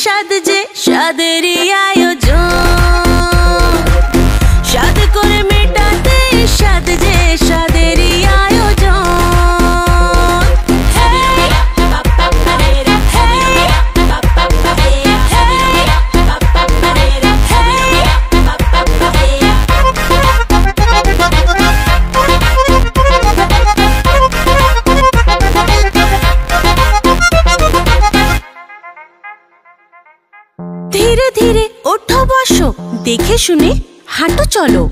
স্বাদ যে স্বাদেরই আয়োজন, স্বাদ করে মেটাতে স্বাদ যে স্বাদেরই আয়োজন। ধীরে ধীরে ওঠো বসো, দেখে শুনে হাঁটো চলো,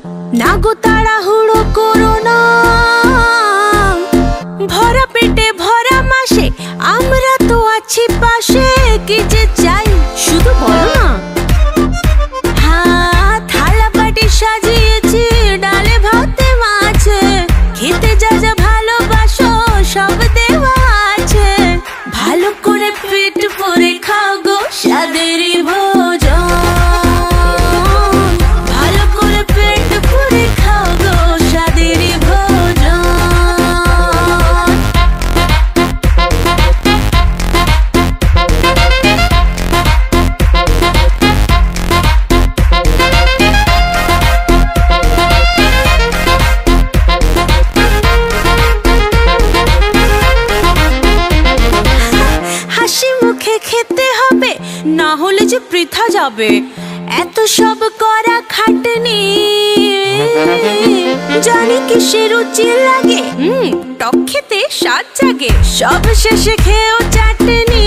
না গো তাড়াহুড়ো করো না। ভরা পেটে ভরা মাসে আমরা তো আছি পাশে, কি যে চাই শুধু বলো না। হ্যাঁ, থালা বাটি সাজিয়েছি ডালে ভাতে মাছে, খেতে যা যা ভালোবাসো সব দেওয়া আছে। ভালো করে পেট ভরে খাও গো স্বাদেরই ভোজন, ভালো করে পেট ভরে খাও গো স্বাদেরই ভোজন। হাসি মুখে খেতে হবে, না হলে যে বৃথা যাবে এত সব করা খাটনি। জানি কিসে রুচি লাগে, টক খেতে স্বাদ জাগে, সব শেষে খেয়েও চাটনি।